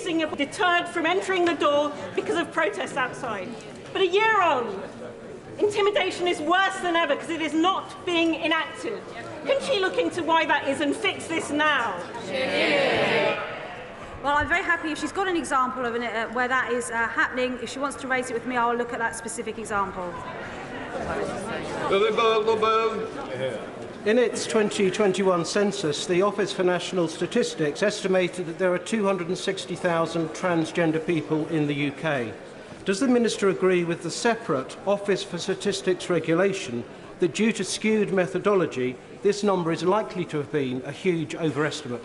accusing of deterred from entering the door because of protests outside. But a year on, intimidation is worse than ever because it is not being enacted. Can she look into why that is and fix this now? Well, I'm very happy if she's got an example of where that is happening. If she wants to raise it with me, I'll look at that specific example. In its 2021 census, the Office for National Statistics estimated that there are 260,000 transgender people in the UK. Does the Minister agree with the separate Office for Statistics regulation that due to skewed methodology, this number is likely to have been a huge overestimate?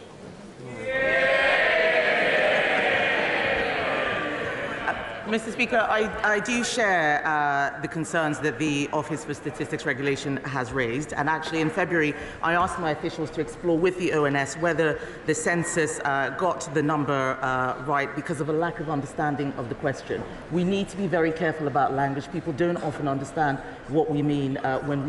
Mr. Speaker, I do share the concerns that the Office for Statistics Regulation has raised. And actually, in February, I asked my officials to explore with the ONS whether the census got the number right because of a lack of understanding of the question. We need to be very careful about language. People don't often understand what we mean when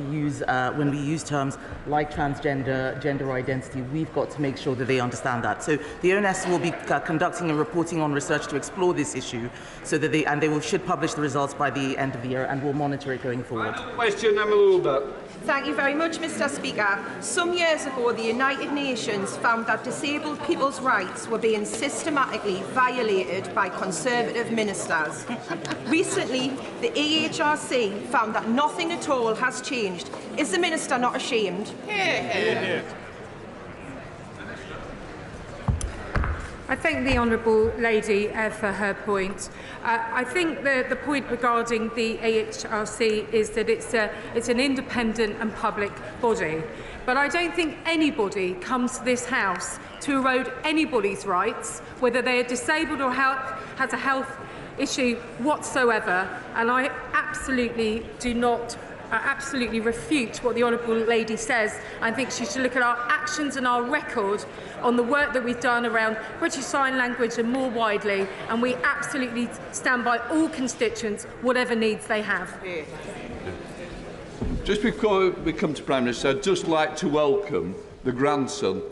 we use terms like transgender, gender identity. We've got to make sure that they understand that. So the ONS will be conducting and reporting on research to explore this issue, so that they should publish the results by the end of the year, and we'll monitor it going forward. Question, Emma Lulber. Thank you very much, Mr. Speaker. Some years ago, the United Nations found that disabled people's rights were being systematically violated by Conservative ministers. Recently, the EHRC found that nothing at all has changed. Is the Minister not ashamed? I thank the honourable lady for her point. I think the point regarding the AHRC is that it's an independent and public body. But I don't think anybody comes to this House to erode anybody's rights, whether they are disabled or has a health issue whatsoever. And I absolutely do not absolutely refute what the honourable lady says. I think she should look at our actions and our record on the work that we've done around British Sign Language and more widely, and we absolutely stand by all constituents, whatever needs they have. Just before we come to Prime Minister, I'd just like to welcome the grandson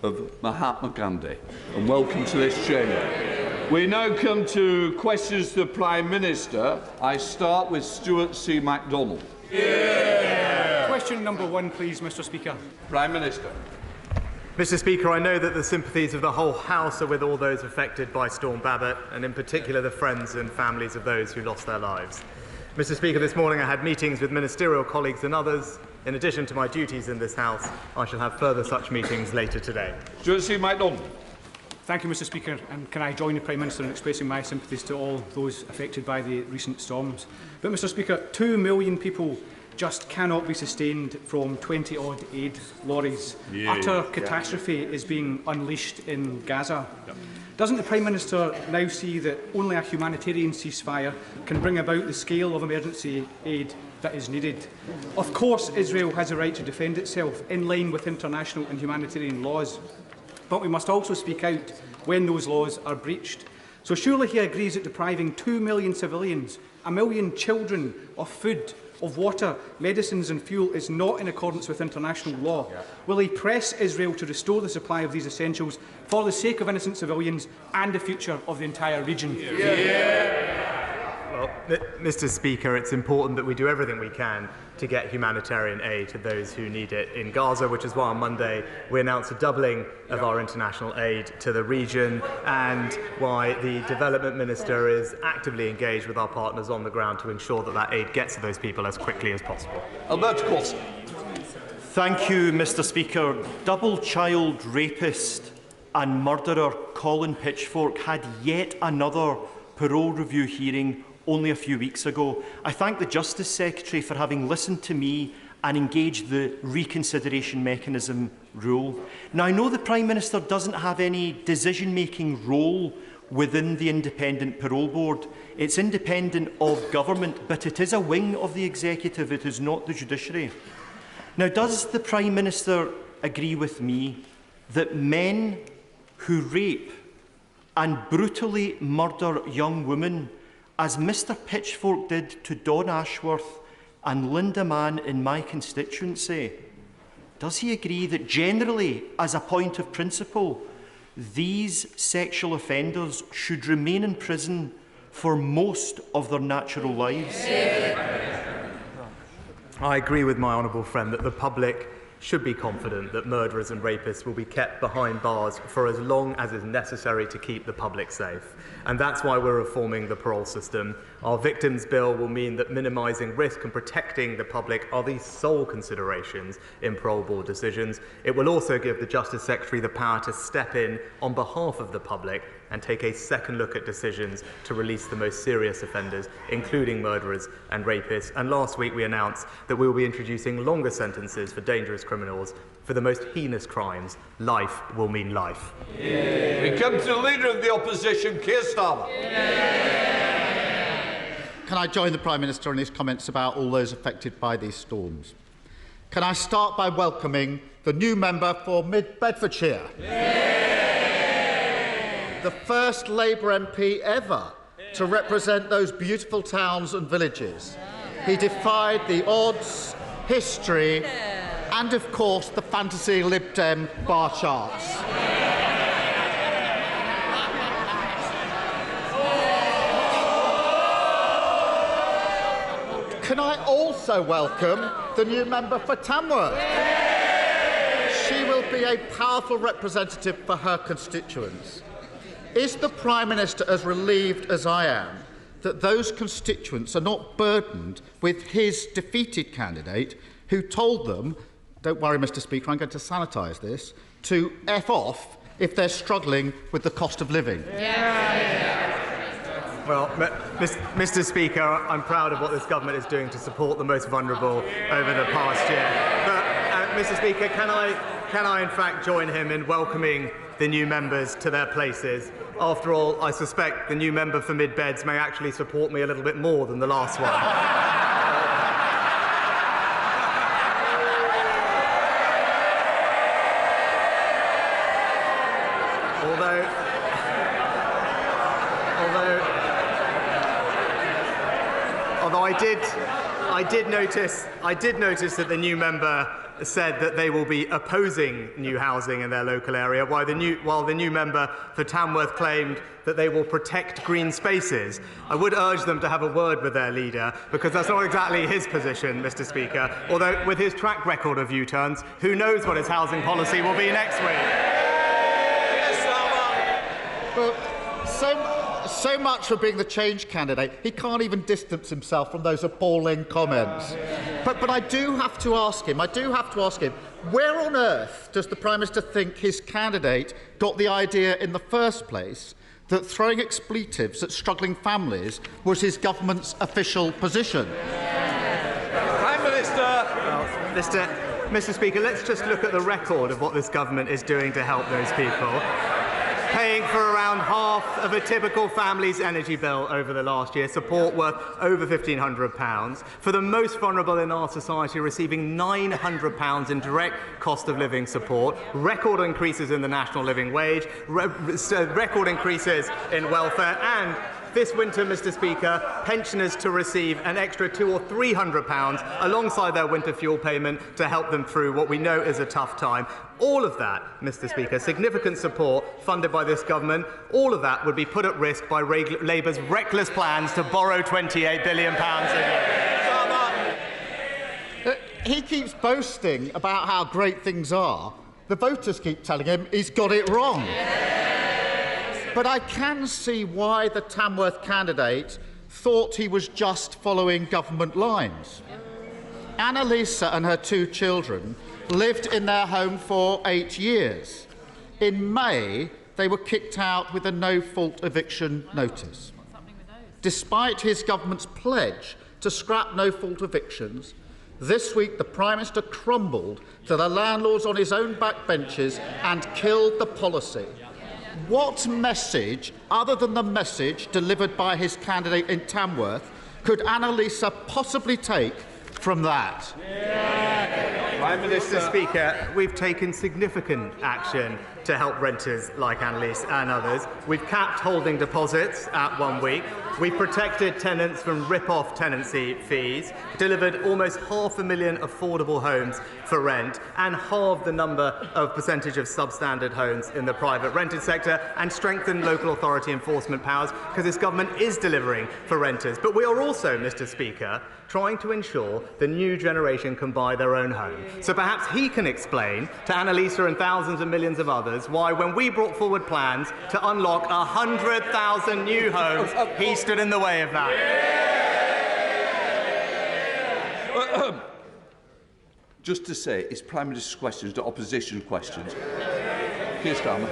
of Mahatma Gandhi, and welcome to this chamber. We now come to questions to the Prime Minister. I start with Stuart C. MacDonald. Question number 1, please, Mr. Speaker. Prime Minister. Mr. Speaker, I know that the sympathies of the whole House are with all those affected by Storm Babbitt, and in particular the friends and families of those who lost their lives. Mr. Speaker, this morning I had meetings with ministerial colleagues and others. In addition to my duties in this House, I shall have further such meetings later today. Stuart C. MacDonald. Thank you, Mr. Speaker, and can I join the Prime Minister in expressing my sympathies to all those affected by the recent storms. But, Mr. Speaker, 2 million people just cannot be sustained from 20-odd aid lorries. Utter catastrophe is being unleashed in Gaza. Doesn't the Prime Minister now see that only a humanitarian ceasefire can bring about the scale of emergency aid that is needed? Of course, Israel has a right to defend itself in line with international and humanitarian laws. But we must also speak out when those laws are breached. So surely he agrees that depriving 2 million civilians, 1 million children of food, of water, medicines and fuel is not in accordance with international law. Will he press Israel to restore the supply of these essentials for the sake of innocent civilians and the future of the entire region? Well, Mr. Speaker, it's important that we do everything we can to get humanitarian aid to those who need it in Gaza, which is why on Monday we announced a doubling of our international aid to the region, and why the Development Minister is actively engaged with our partners on the ground to ensure that that aid gets to those people as quickly as possible. Alberto Costa. Thank you, Mr. Speaker. Double child rapist and murderer Colin Pitchfork had yet another parole review hearing only a few weeks ago. I thank the Justice Secretary for having listened to me and engaged the reconsideration mechanism rule. Now, I know the Prime Minister doesn't have any decision-making role within the Independent Parole Board. It's independent of government, but it is a wing of the executive. It is not the judiciary. Now, does the Prime Minister agree with me that men who rape and brutally murder young women, as Mr Pitchfork did to Dawn Ashworth and Linda Mann in my constituency, does he agree that generally, as a point of principle, these sexual offenders should remain in prison for most of their natural lives? I agree with my honourable friend that the public should be confident that murderers and rapists will be kept behind bars for as long as is necessary to keep the public safe. And that's why we're reforming the parole system. Our victims' bill will mean that minimising risk and protecting the public are the sole considerations in parole board decisions. It will also give the Justice Secretary the power to step in on behalf of the public and take a second look at decisions to release the most serious offenders, including murderers and rapists. And last week we announced that we will be introducing longer sentences for dangerous criminals. For the most heinous crimes, life will mean life. We come to the Leader of the Opposition, Keir Starmer. Can I join the Prime Minister in his comments about all those affected by these storms? Can I start by welcoming the new member for Mid-Bedfordshire? The first Labour MP ever to represent those beautiful towns and villages. He defied the odds, history, and of course the fantasy Lib Dem bar charts. Can I also welcome the new member for Tamworth? She will be a powerful representative for her constituents. Is the Prime Minister as relieved as I am that those constituents are not burdened with his defeated candidate who told them, don't worry, Mr Speaker, I'm going to sanitise this, to F off if they're struggling with the cost of living? Well, Mr Speaker, I'm proud of what this government is doing to support the most vulnerable over the past year. But, Mr Speaker, can I in fact join him in welcoming the new members to their places? After all, I suspect the new member for Mid-Beds may actually support me a little bit more than the last one. Although I did notice that the new member said that they will be opposing new housing in their local area, while the new member for Tamworth claimed that they will protect green spaces. I would urge them to have a word with their leader, because that's not exactly his position, Mr Speaker, although with his track record of U-turns, who knows what his housing policy will be next week. Well, so much for being the change candidate. He can't even distance himself from those appalling comments. But I do have to ask him, where on earth does the Prime Minister think his candidate got the idea in the first place that throwing expletives at struggling families was his government's official position? Prime Minister. Well, Mr Speaker, let's just look at the record of what this government is doing to help those people. Paying for around half of a typical family's energy bill over the last year, support worth over £1,500. For the most vulnerable in our society, receiving £900 in direct cost of living support, record increases in the national living wage, record increases in welfare, and this winter, Mr Speaker, pensioners to receive an extra £200 or £300 alongside their winter fuel payment to help them through what we know is a tough time. All of that, Mr Speaker, significant support funded by this government, all of that would be put at risk by Labour's reckless plans to borrow £28 billion a year. He keeps boasting about how great things are. The voters keep telling him he's got it wrong. But I can see why the Tamworth candidate thought he was just following government lines. Annalisa and her 2 children lived in their home for 8 years. In May, they were kicked out with a no-fault eviction notice. Despite his government's pledge to scrap no-fault evictions, this week the Prime Minister crumbled to the landlords on his own backbenches and killed the policy. What message, other than the message delivered by his candidate in Tamworth, could Annalisa possibly take from that? Prime Minister. Mr Speaker, we've taken significant action to help renters like Annalise and others. We've capped holding deposits at 1 week. We've protected tenants from rip-off tenancy fees, delivered almost 500,000 affordable homes for rent, and halved the number of percentage of substandard homes in the private rented sector, and strengthened local authority enforcement powers, because this government is delivering for renters. But we are also, Mr. Speaker, trying to ensure the new generation can buy their own home. So perhaps he can explain to Annalisa and thousands and millions of others why, when we brought forward plans to unlock 100,000 new homes, he stood in the way of that. Just to say, it's Prime Minister's questions, not opposition questions. Keir Starmer.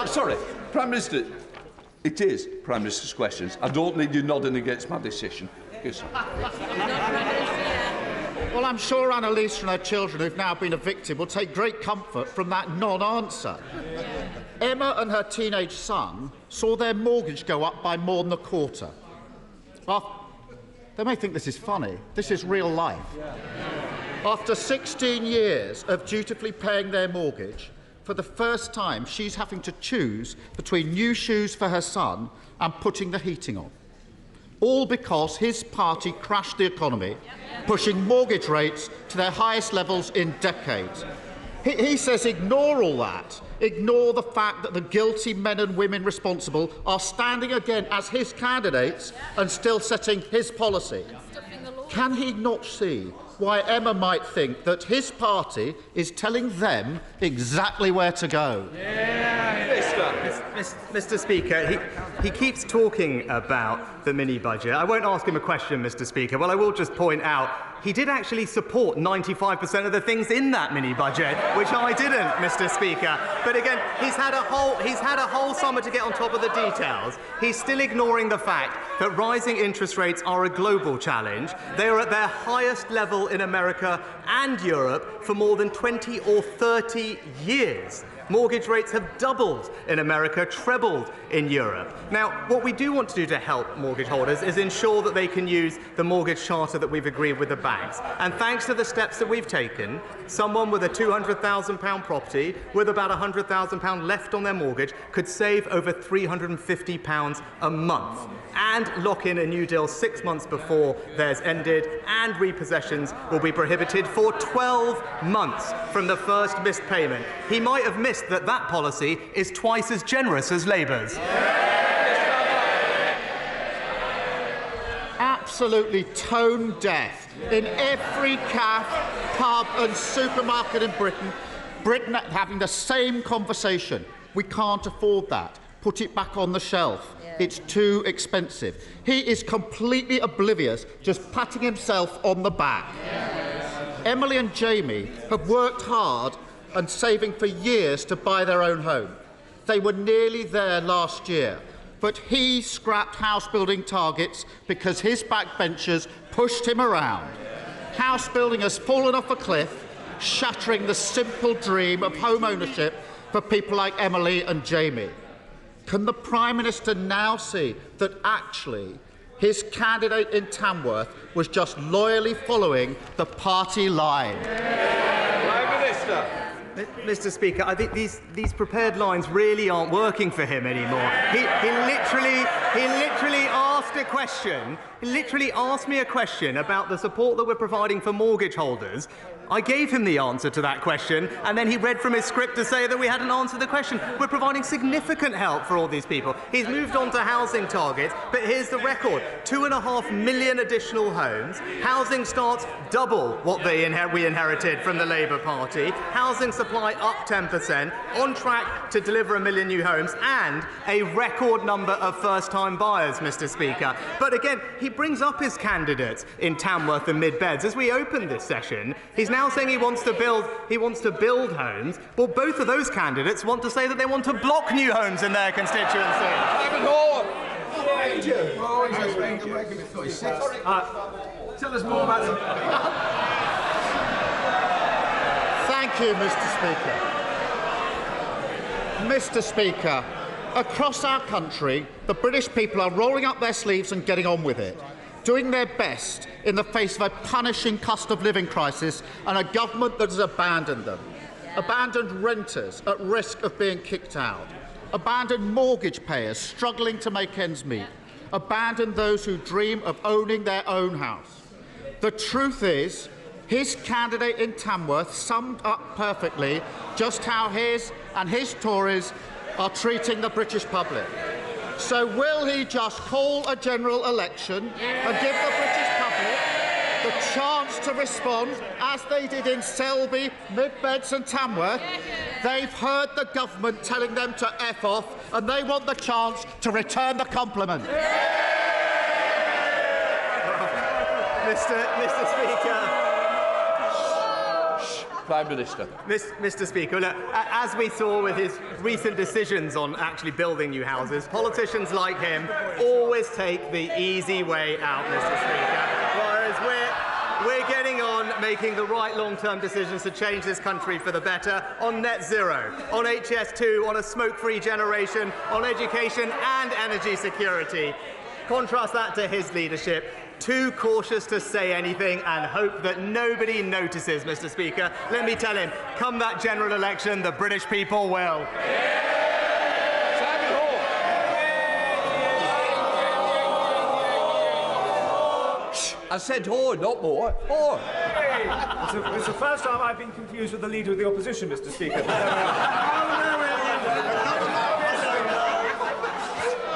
Sorry, Prime Minister. It is Prime Minister's questions. I don't need you nodding against my decision. Yes. Well, I'm sure Annalise and her children, who've now been evicted, will take great comfort from that non-answer. Emma and her teenage son saw their mortgage go up by more than a quarter. They may think this is funny. This is real life. After 16 years of dutifully paying their mortgage, for the first time, she's having to choose between new shoes for her son and putting the heating on. All because his party crashed the economy, pushing mortgage rates to their highest levels in decades. He says ignore all that. Ignore the fact that the guilty men and women responsible are standing again as his candidates and still setting his policy. Can he not see why Emma might think that his party is telling them exactly where to go? Mr. Speaker, he keeps talking about the mini-budget. I won't ask him a question, Mr. Speaker. Well, I will just point out he did actually support 95% of the things in that mini-budget, which I didn't, Mr. Speaker. But again, he's had a whole summer to get on top of the details. He's still ignoring the fact that rising interest rates are a global challenge. They are at their highest level in America and Europe for more than 20 or 30 years. Mortgage rates have doubled in America, trebled in Europe. Now, what we do want to do to help mortgage holders is ensure that they can use the mortgage charter that we've agreed with the banks. And thanks to the steps that we've taken, someone with a £200,000 property with about £100,000 left on their mortgage could save over £350 a month and lock in a new deal 6 months before theirs ended, and repossessions will be prohibited for 12 months from the first missed payment. He might have missed that policy is twice as generous as Labour's. Absolutely tone deaf. In every cafe, pub and supermarket in Britain having the same conversation. We can't afford that. Put it back on the shelf. It's too expensive. He is completely oblivious, just patting himself on the back. Emily and Jamie have worked hard and saving for years to buy their own home. They were nearly there last year, but he scrapped house building targets because his backbenchers pushed him around. House building has fallen off a cliff, shattering the simple dream of home ownership for people like Emily and Jamie. Can the Prime Minister now see that actually his candidate in Tamworth was just loyally following the party line? Prime Minister. Mr. Speaker, I think these prepared lines really aren't working for him anymore. He literally asked a question. He literally asked me a question about the support that we're providing for mortgage holders. I gave him the answer to that question, and then he read from his script to say that we hadn't answered the question. We're providing significant help for all these people. He's moved on to housing targets, but here's the record. 2.5 million additional homes. Housing starts double what we inherited from the Labour Party. Housing supply up 10%, on track to deliver 1 million new homes, and a record number of first-time buyers, Mr. Speaker. But again, he brings up his candidates in Tamworth and Mid-Beds. As we open this session, he's now saying he wants to build homes. Well, both of those candidates want to say that they want to block new homes in their constituency. Tell us more about it. Thank you, Mr. Speaker, across our country, the British people are rolling up their sleeves and getting on with it, doing their best in the face of a punishing cost of living crisis and a government that has abandoned them. abandoned renters at risk of being kicked out, abandoned mortgage payers struggling to make ends meet, abandoned those who dream of owning their own house. The truth is, his candidate in Tamworth summed up perfectly just how his and his Tories are treating the British public. So will he just call a general election and give the British public the chance to respond, as they did in Selby, Mid-Beds and Tamworth? They've heard the government telling them to F off, and they want the chance to return the compliment. Mr. Speaker. Prime Minister. Mr. Speaker, look, as we saw with his recent decisions on actually building new houses, politicians like him always take the easy way out, Mr. Speaker, whereas we're getting on making the right long-term decisions to change this country for the better on net zero, on HS2, on a smoke-free generation, on education and energy security. Contrast that to his leadership. Too cautious to say anything and hope that nobody notices, Mr. Speaker. Let me tell him, come that general election, the British people will. I said "oh," not more. Oh. It's the first time I've been confused with the Leader of the Opposition, Mr. Speaker.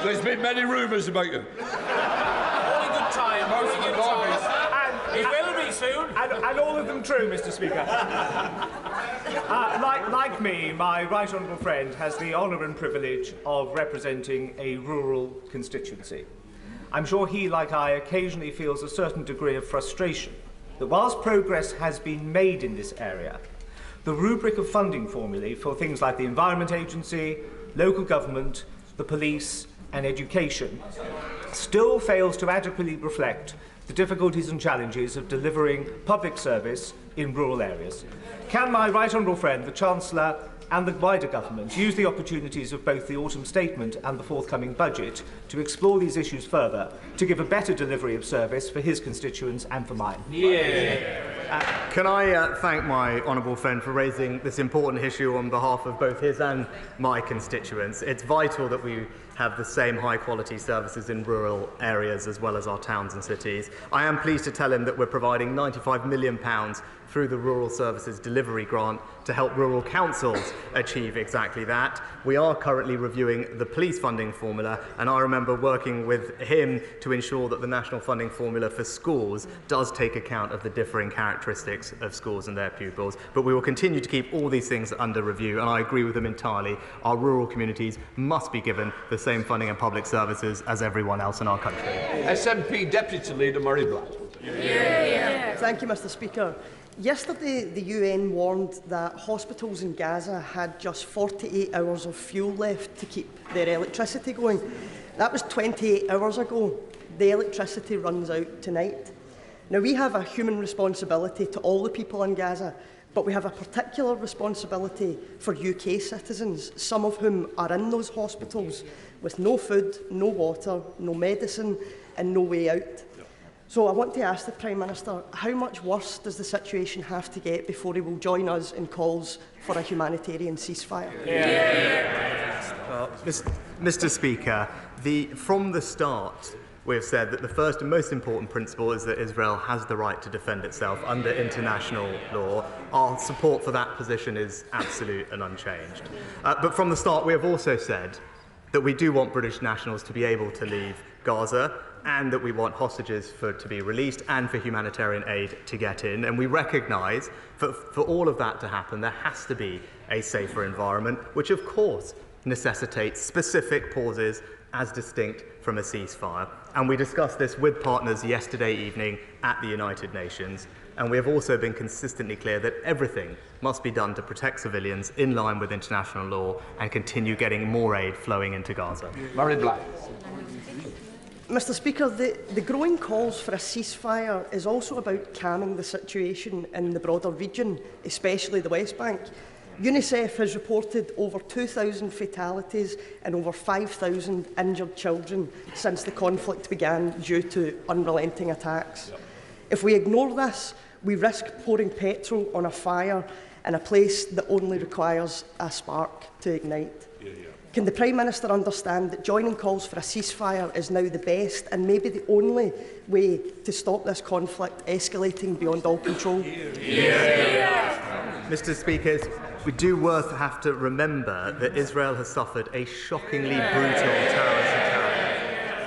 There's been many rumours about you. It will be soon. And all of them true, Mr. Speaker. Like me, my right honourable friend has the honour and privilege of representing a rural constituency. I'm sure he, like I, occasionally feels a certain degree of frustration that whilst progress has been made in this area, the rubric of funding formulae for things like the Environment Agency, local government, the police and education still fails to adequately reflect the difficulties and challenges of delivering public service in rural areas. Can my right honourable friend, the Chancellor and the wider government use the opportunities of both the autumn statement and the forthcoming budget to explore these issues further, to give a better delivery of service for his constituents and for mine? Can I thank my honourable friend for raising this important issue on behalf of both his and my constituents. It's vital that we have the same high-quality services in rural areas as well as our towns and cities. I am pleased to tell him that we're providing £95 million through the Rural Services Delivery Grant to help rural councils achieve exactly that. We are currently reviewing the police funding formula, and I remember working with him to ensure that the national funding formula for schools does take account of the differing characteristics of schools and their pupils. But we will continue to keep all these things under review, and I agree with them entirely. Our rural communities must be given the same funding and public services as everyone else in our country. SNP Deputy Leader Murray Black. Thank you, Mr. Speaker. Yesterday, the UN warned that hospitals in Gaza had just 48 hours of fuel left to keep their electricity going. That was 28 hours ago. The electricity runs out tonight. Now, we have a human responsibility to all the people in Gaza, but we have a particular responsibility for UK citizens, some of whom are in those hospitals with no food, no water, no medicine and no way out. So I want to ask the Prime Minister, how much worse does the situation have to get before he will join us in calls for a humanitarian ceasefire? Well, Mr. Speaker, from the start, we have said that the first and most important principle is that Israel has the right to defend itself under international law. Our support for that position is absolute and unchanged. But from the start, we have also said that we do want British nationals to be able to leave Gaza, and that we want hostages to be released and for humanitarian aid to get in. And we recognise that for all of that to happen, there has to be a safer environment, which of course necessitates specific pauses as distinct from a ceasefire. And we discussed this with partners yesterday evening at the United Nations. And we have also been consistently clear that everything must be done to protect civilians in line with international law and continue getting more aid flowing into Gaza. Murray Black. Mr. Speaker, the growing calls for a ceasefire is also about calming the situation in the broader region, especially the West Bank. UNICEF has reported over 2,000 fatalities and over 5,000 injured children since the conflict began due to unrelenting attacks. If we ignore this, we risk pouring petrol on a fire in a place that only requires a spark to ignite. Can the Prime Minister understand that joining calls for a ceasefire is now the best and maybe the only way to stop this conflict escalating beyond all control? Mr. Speaker, we do have to remember that Israel has suffered a shockingly brutal terrorist attack.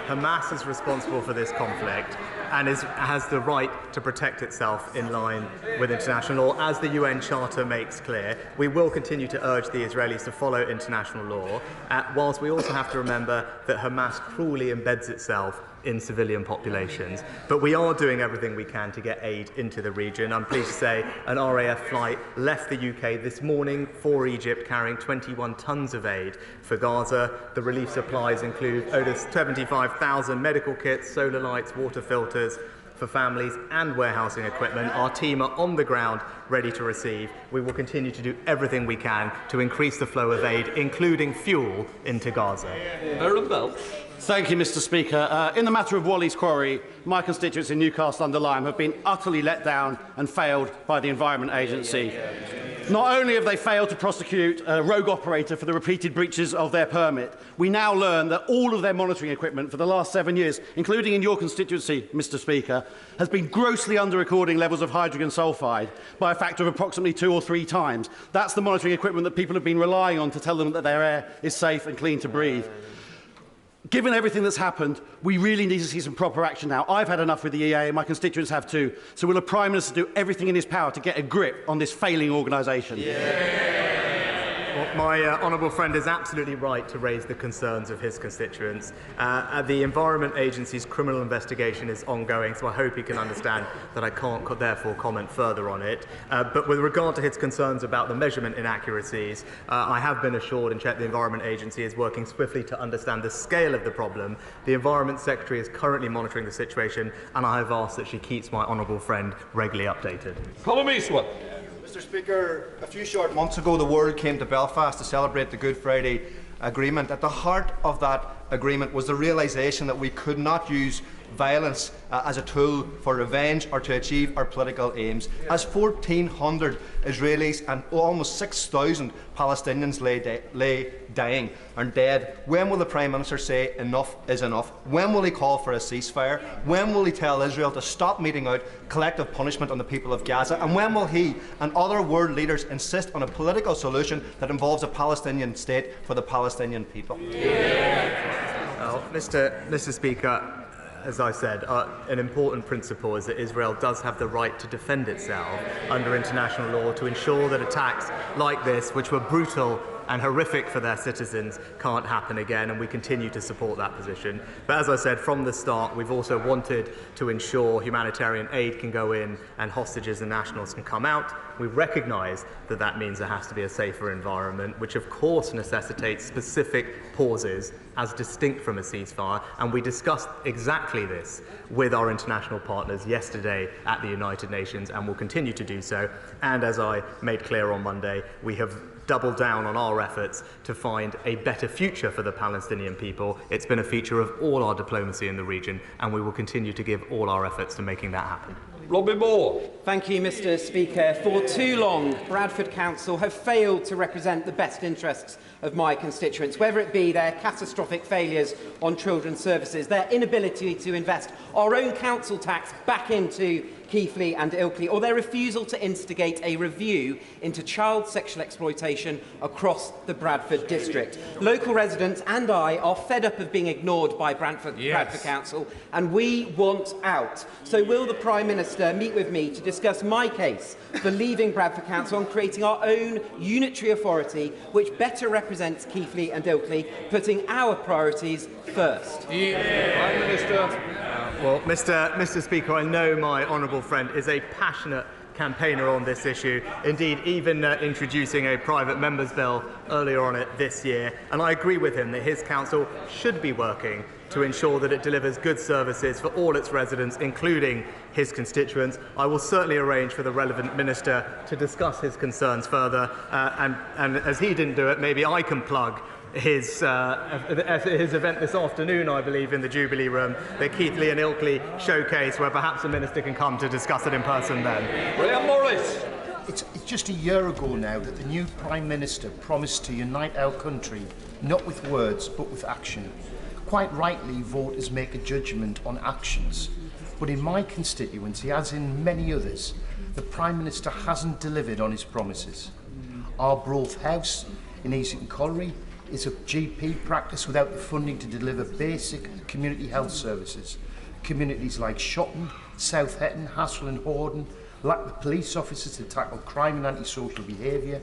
Hamas is responsible for this conflict and has the right to protect itself in line with international law. As the UN Charter makes clear, we will continue to urge the Israelis to follow international law, whilst we also have to remember that Hamas cruelly embeds itself in civilian populations. But we are doing everything we can to get aid into the region. I'm pleased to say an RAF flight left the UK this morning for Egypt carrying 21 tonnes of aid for Gaza. The relief supplies include over 75,000 medical kits, solar lights, water filters for families and warehousing equipment. Our team are on the ground ready to receive. We will continue to do everything we can to increase the flow of aid, including fuel, into Gaza. Thank you, Mr. Speaker. In the matter of Wally's Quarry, my constituents in Newcastle-under-Lyme have been utterly let down and failed by the Environment Agency. Not only have they failed to prosecute a rogue operator for the repeated breaches of their permit, we now learn that all of their monitoring equipment for the last 7 years, including in your constituency, Mr. Speaker, has been grossly under-recording levels of hydrogen sulphide by a factor of approximately 2 or 3 times. That's the monitoring equipment that people have been relying on to tell them that their air is safe and clean to breathe. Given everything that's happened, we really need to see some proper action now. I've had enough with the EA, and my constituents have too. So will the Prime Minister do everything in his power to get a grip on this failing organisation? Well, my honourable friend is absolutely right to raise the concerns of his constituents. The Environment Agency's criminal investigation is ongoing, so I hope he can understand that I can't therefore comment further on it. But with regard to his concerns about the measurement inaccuracies, I have been assured and checked the Environment Agency is working swiftly to understand the scale of the problem. The Environment Secretary is currently monitoring the situation, and I have asked that she keeps my honourable friend regularly updated. Colin Eastwood. Mr. Speaker, a few short months ago the world came to Belfast to celebrate the Good Friday Agreement. At the heart of that agreement was the realisation that we could not use violence as a tool for revenge or to achieve our political aims. As 1,400 Israelis and almost 6,000 Palestinians lay dying and dead, when will the Prime Minister say enough is enough? When will he call for a ceasefire? When will he tell Israel to stop meting out collective punishment on the people of Gaza? And when will he and other world leaders insist on a political solution that involves a Palestinian state for the Palestinian people? Well, Mr. Speaker, as I said, an important principle is that Israel does have the right to defend itself under international law to ensure that attacks like this, which were brutal and horrific for their citizens, can't happen again, and we continue to support that position. But as I said, from the start, we've also wanted to ensure humanitarian aid can go in and hostages and nationals can come out. We recognise that that means there has to be a safer environment, which of course necessitates specific pauses as distinct from a ceasefire, and we discussed exactly this with our international partners yesterday at the United Nations and will continue to do so. And as I made clear on Monday, we have doubled down on our efforts to find a better future for the Palestinian people. It's been a feature of all our diplomacy in the region, and we will continue to give all our efforts to making that happen. Robbie Moore. Thank you, Mr. Speaker. For too long, Bradford Council have failed to represent the best interests of my constituents, whether it be their catastrophic failures on children's services, their inability to invest our own council tax back into Keighley and Ilkley, or their refusal to instigate a review into child sexual exploitation across the Bradford district. Local residents and I are fed up of being ignored by Bradford Council, and we want out. So will the Prime Minister meet with me to discuss my case for leaving Bradford Council and creating our own unitary authority which better represents Keighley and Ilkley, putting our priorities first? Prime Minister. Well, Mr. Speaker, I know my honourable friend is a passionate campaigner on this issue, indeed even introducing a private member's bill earlier on it this year, and I agree with him that his council should be working to ensure that it delivers good services for all its residents, including his constituents. I will certainly arrange for the relevant minister to discuss his concerns further, and as he didn't do it, maybe I can plug his event this afternoon, I believe, in the Jubilee Room, the Keighley and Ilkley showcase, where perhaps the Minister can come to discuss it in person then. Graham Morris. It's just a year ago now that the new Prime Minister promised to unite our country, not with words but with action. Quite rightly, voters make a judgment on actions. But in my constituency, as in many others, the Prime Minister hasn't delivered on his promises. Arbroath House in Easington Colliery is a GP practice without the funding to deliver basic community health services. Communities like Shotton, South Hetton, Hassel and Horden lack the police officers to tackle crime and antisocial behaviour.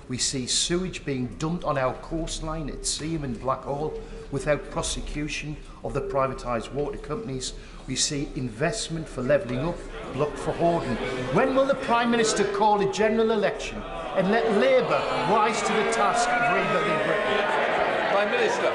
We see sewage being dumped on our coastline at Seaham and Blackhall without prosecution of the privatised water companies. We see investment for levelling up blocked for Horden. When will the Prime Minister call a general election and let Labour rise to the task of rebuilding Britain? Prime Minister.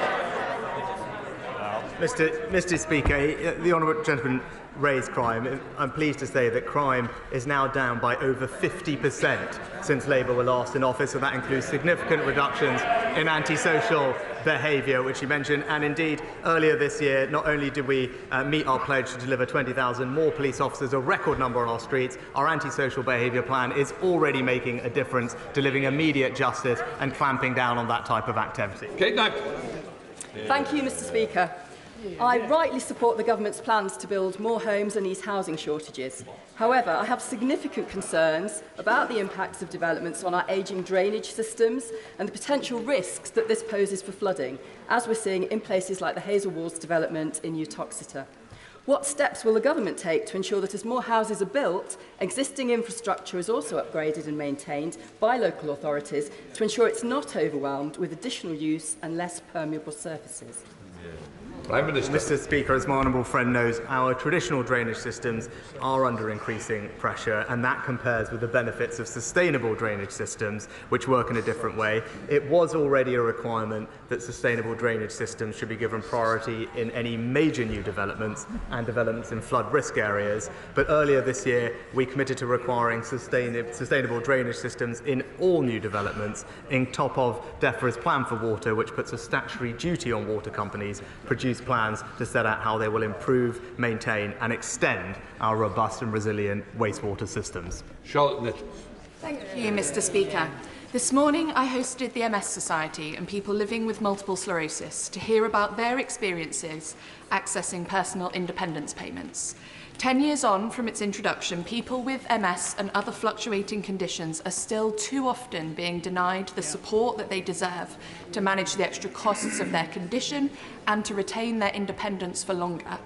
Mr. Speaker, the honourable gentleman raised crime. I'm pleased to say that crime is now down by over 50% since Labour were last in office, and that includes significant reductions in antisocial behaviour, which you mentioned. And indeed, earlier this year, not only did we meet our pledge to deliver 20,000 more police officers, a record number on our streets, our antisocial behaviour plan is already making a difference, delivering immediate justice and clamping down on that type of activity. Kate Knapp. Thank you, Mr. Speaker. I rightly support the government's plans to build more homes and ease housing shortages. However, I have significant concerns about the impacts of developments on our ageing drainage systems and the potential risks that this poses for flooding, as we're seeing in places like the Hazel Walls development in Uttoxeter. What steps will the government take to ensure that as more houses are built, existing infrastructure is also upgraded and maintained by local authorities to ensure it's not overwhelmed with additional use and less permeable surfaces? Prime Minister. Mr. Speaker, as my honourable friend knows, our traditional drainage systems are under increasing pressure, and that compares with the benefits of sustainable drainage systems, which work in a different way. It was already a requirement that sustainable drainage systems should be given priority in any major new developments and developments in flood risk areas. But earlier this year, we committed to requiring sustainable drainage systems in all new developments, in top of DEFRA's Plan for Water, which puts a statutory duty on water companies produce plans to set out how they will improve, maintain and extend our robust and resilient wastewater systems. Charlotte Little. Thank you, Mr. Speaker. This morning I hosted the MS Society and people living with multiple sclerosis to hear about their experiences accessing personal independence payments. 10 years on from its introduction, people with MS and other fluctuating conditions are still too often being denied the support that they deserve to manage the extra costs of their condition and to retain their independence for longer.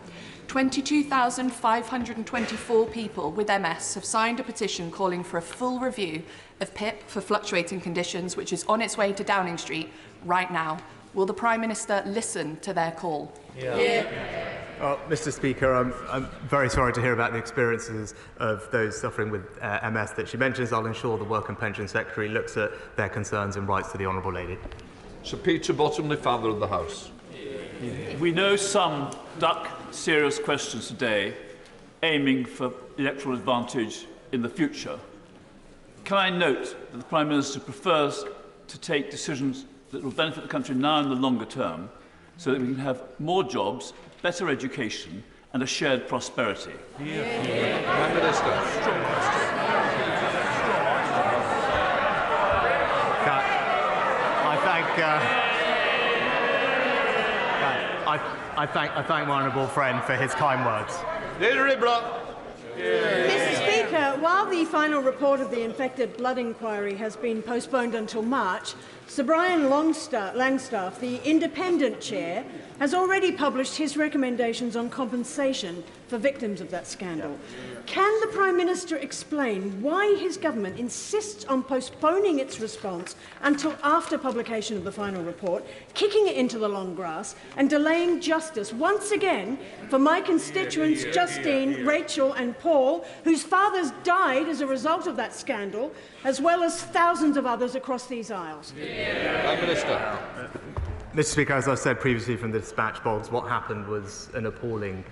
22,524 people with MS have signed a petition calling for a full review of PIP for fluctuating conditions, which is on its way to Downing Street right now. Will the Prime Minister listen to their call? Mr. Speaker, I'm very sorry to hear about the experiences of those suffering with MS that she mentions. I'll ensure the Work and Pension Secretary looks at their concerns and writes to the Honourable Lady. Sir Peter Bottomley, Father of the House. We know some duck serious questions today, aiming for electoral advantage in the future. Can I note that the Prime Minister prefers to take decisions that will benefit the country now in the longer term, so that we can have more jobs, better education and a shared prosperity? Prime Minister. I thank my honourable friend for his kind words. Mr. Speaker, while the final report of the infected blood inquiry has been postponed until March, Sir Brian Langstaff, the independent chair, has already published his recommendations on compensation for victims of that scandal. Can the Prime Minister explain why his government insists on postponing its response until after publication of the final report, kicking it into the long grass and delaying justice once again for my constituents Justine, Rachel and Paul, whose fathers died as a result of that scandal, as well as thousands of others across these aisles? Prime Minister. Mr. Speaker, as I said previously from the dispatch box, what happened was an appalling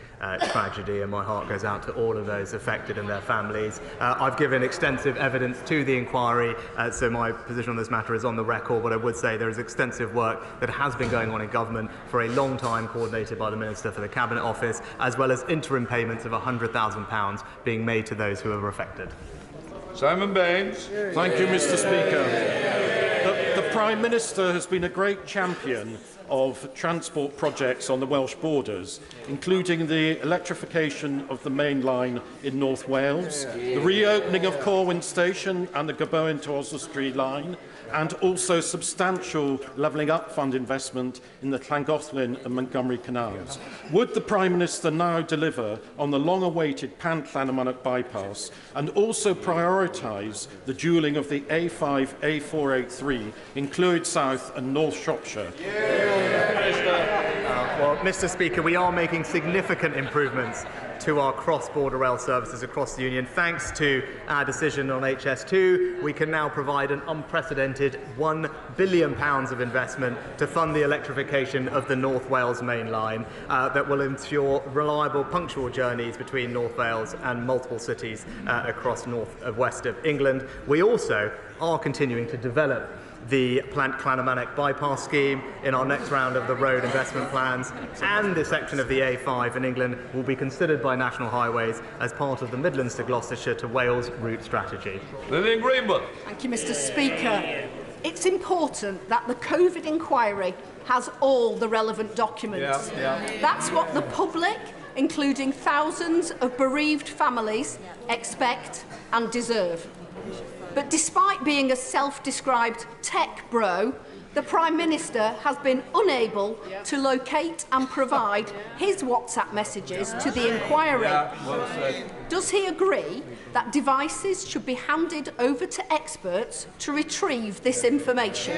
tragedy, and my heart goes out to all of those affected and their families. I've given extensive evidence to the inquiry, so my position on this matter is on the record, but I would say there is extensive work that has been going on in government for a long time, coordinated by the Minister for the Cabinet Office, as well as interim payments of £100,000 being made to those who are affected. Simon Baines. Thank you, Mr. Speaker. The Prime Minister has been a great champion of transport projects on the Welsh borders, including the electrification of the main line in North Wales, the reopening of Corwin Station and the Gabowen to Oswestry line, and also substantial levelling up fund investment in the Llangollen and Montgomery canals. Would the Prime Minister now deliver on the long-awaited Pant-Llanymynech bypass and also prioritise the dualling of the A5, A483 in Clwyd South and North Shropshire? Well, Mr. Speaker, we are making significant improvements to our cross-border rail services across the Union. Thanks to our decision on HS2, we can now provide an unprecedented £1 billion of investment to fund the electrification of the North Wales main line that will ensure reliable, punctual journeys between North Wales and multiple cities across north and west of England. We also are continuing to develop the Plant-Llanymynech bypass scheme in our next round of the road investment plans, and this section of the A5 in England will be considered by National Highways as part of the Midlands to Gloucestershire to Wales route strategy. Lillian Greenwood. Thank you, Mr. Speaker. It's important that the COVID inquiry has all the relevant documents. That's what the public, including thousands of bereaved families, expect and deserve. But despite being a self-described tech bro, the Prime Minister has been unable to locate and provide his WhatsApp messages to the inquiry. Does he agree that devices should be handed over to experts to retrieve this information?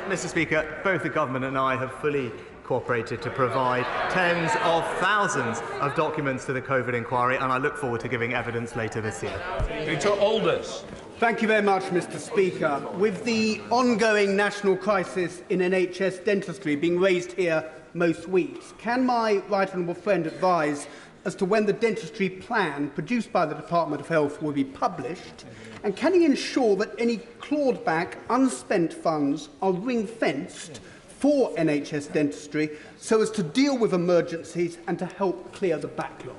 Mr. Speaker, both the Government and I have fully cooperated to provide tens of thousands of documents to the COVID inquiry, and I look forward to giving evidence later this year. Peter Aldous. Thank you very much, Mr. Speaker. With the ongoing national crisis in NHS dentistry being raised here most weeks, can my right honourable friend advise as to when the dentistry plan produced by the Department of Health will be published? And can he ensure that any clawed back unspent funds are ring-fenced for NHS dentistry so as to deal with emergencies and to help clear the backlog?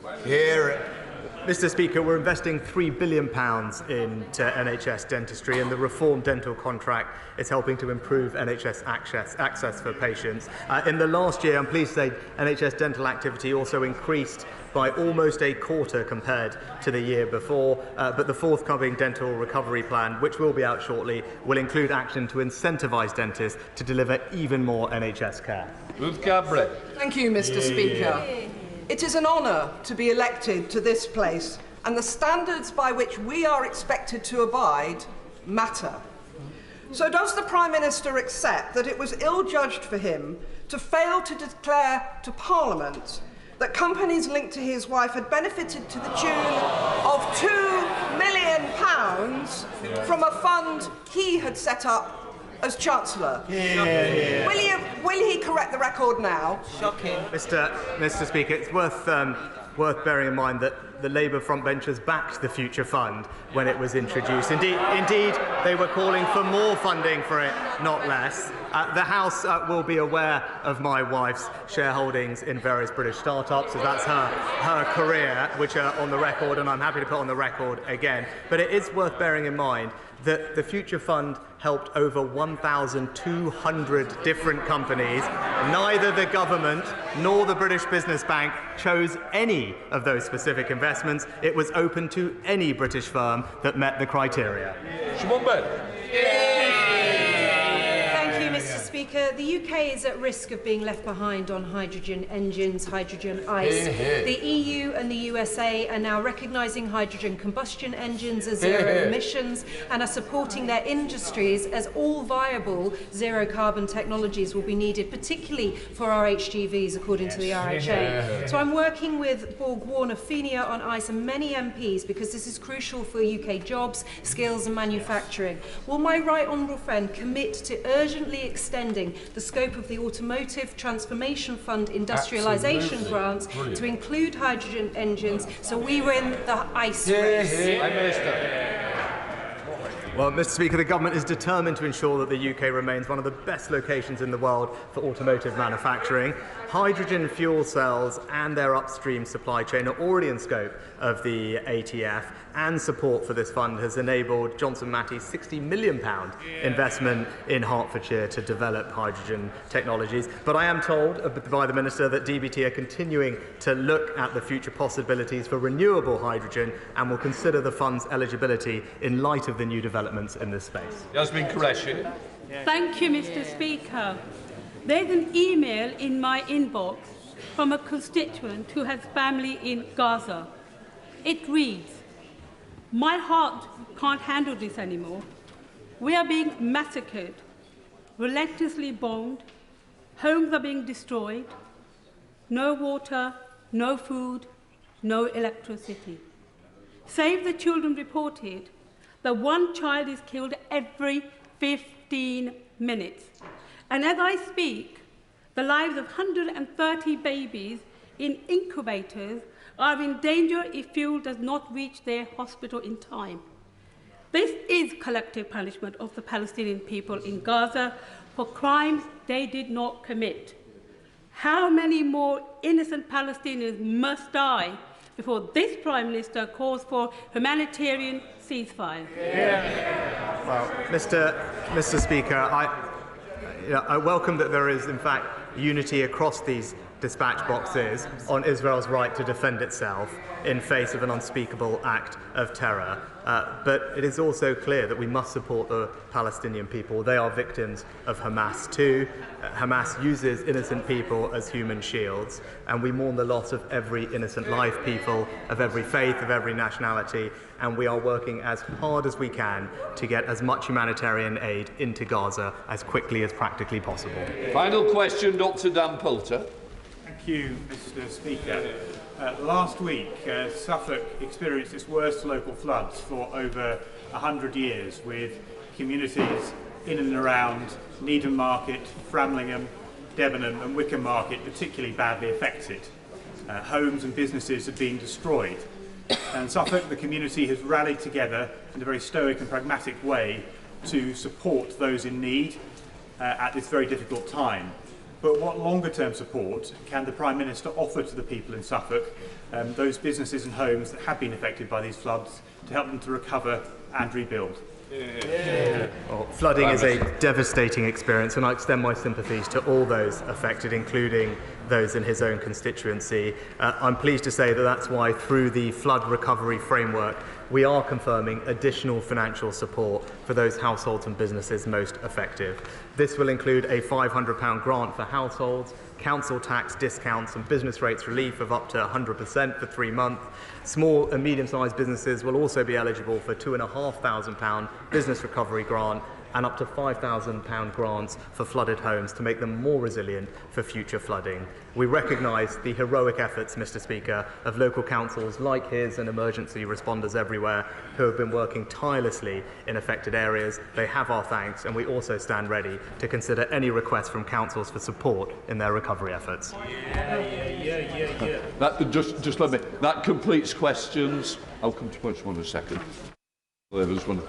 Mr. Speaker, we're investing £3 billion into NHS dentistry, and the reformed dental contract is helping to improve NHS access for patients. In the last year, I'm pleased to say NHS dental activity also increased by almost a quarter compared to the year before, but the forthcoming dental recovery plan, which will be out shortly, will include action to incentivise dentists to deliver even more NHS care. Ruth Cabret. Thank you, Mr. Speaker. It is an honour to be elected to this place, and the standards by which we are expected to abide matter. So does the Prime Minister accept that it was ill-judged for him to fail to declare to Parliament that companies linked to his wife had benefited to the tune of £2 million from a fund he had set up as Chancellor? Will he correct the record now? Shocking. Mr. Speaker, it's worth bearing in mind that the Labour frontbenchers backed the Future Fund when it was introduced. Indeed, they were calling for more funding for it, not less. The House will be aware of my wife's shareholdings in various British startups, so that's her career, which are on the record, and I'm happy to put on the record again. But it is worth bearing in mind that the Future Fund helped over 1,200 different companies. Neither the government nor the British Business Bank chose any of those specific investments. It was open to any British firm that met the criteria. Siobhan Bell. Thank you, Mr. Speaker. The UK is at risk of being left behind on hydrogen engines, hydrogen ice. The EU and the USA are now recognising hydrogen combustion engines as zero emissions and are supporting their industries as all viable zero carbon technologies will be needed, particularly for our HGVs, according to the RHA. So I'm working with Borg Warner, Fenia on ice and many MPs because this is crucial for UK jobs, skills and manufacturing. Will my right honourable friend commit to urgently extending the scope of the Automotive Transformation Fund industrialisation grants to include hydrogen engines so we win the ice race? Well, Mr. Speaker, the government is determined to ensure that the UK remains one of the best locations in the world for automotive manufacturing. Hydrogen fuel cells and their upstream supply chain are already in scope of the ATF, and support for this fund has enabled Johnson Matthey's £60 million investment in Hertfordshire to develop hydrogen technologies. But I am told by the Minister that DBT are continuing to look at the future possibilities for renewable hydrogen and will consider the fund's eligibility in light of the new developments in this space. Yasmin Qureshi. Thank you, Mr. Speaker. There's an email in my inbox from a constituent who has family in Gaza. It reads, "My heart can't handle this anymore. We are being massacred, relentlessly bombed, homes are being destroyed, no water, no food, no electricity. Save the Children reported that one child is killed every 15 minutes. And as I speak, the lives of 130 babies in incubators are in danger if fuel does not reach their hospital in time. This is collective punishment of the Palestinian people in Gaza for crimes they did not commit. How many more innocent Palestinians must die before this Prime Minister calls for humanitarian ceasefire?" Well, Mr. Speaker, I welcome that there is, in fact, unity across these dispatch boxes on Israel's right to defend itself in face of an unspeakable act of terror. But it is also clear that we must support the Palestinian people. They are victims of Hamas too. Hamas uses innocent people as human shields, and we mourn the loss of every innocent life, people of every faith, of every nationality, and we are working as hard as we can to get as much humanitarian aid into Gaza as quickly as practically possible. Final question, Dr. Dan Poulter. Thank you, Mr. Speaker. Last week, Suffolk experienced its worst local floods for over 100 years, with communities in and around Needham Market, Framlingham, Debenham and Wickham Market particularly badly affected. Homes and businesses have been destroyed. And Suffolk, the community, has rallied together in a very stoic and pragmatic way to support those in need at this very difficult time. But what longer-term support can the Prime Minister offer to the people in Suffolk, those businesses and homes that have been affected by these floods, to help them to recover and rebuild? Well, flooding is a devastating experience, and I extend my sympathies to all those affected, including those in his own constituency. I'm pleased to say that that's why, through the flood recovery framework, we are confirming additional financial support for those households and businesses most affected. This will include a £500 grant for households, council tax discounts and business rates relief of up to 100% for 3 months. Small and medium-sized businesses will also be eligible for £2,500 business recovery grant and up to £5,000 grants for flooded homes to make them more resilient for future flooding. We recognise the heroic efforts, Mr. Speaker, of local councils like his and emergency responders everywhere who have been working tirelessly in affected areas. They have our thanks, and we also stand ready to consider any requests from councils for support in their recovery efforts. Just let me. That completes questions. I'll come to point one in a second. There was one.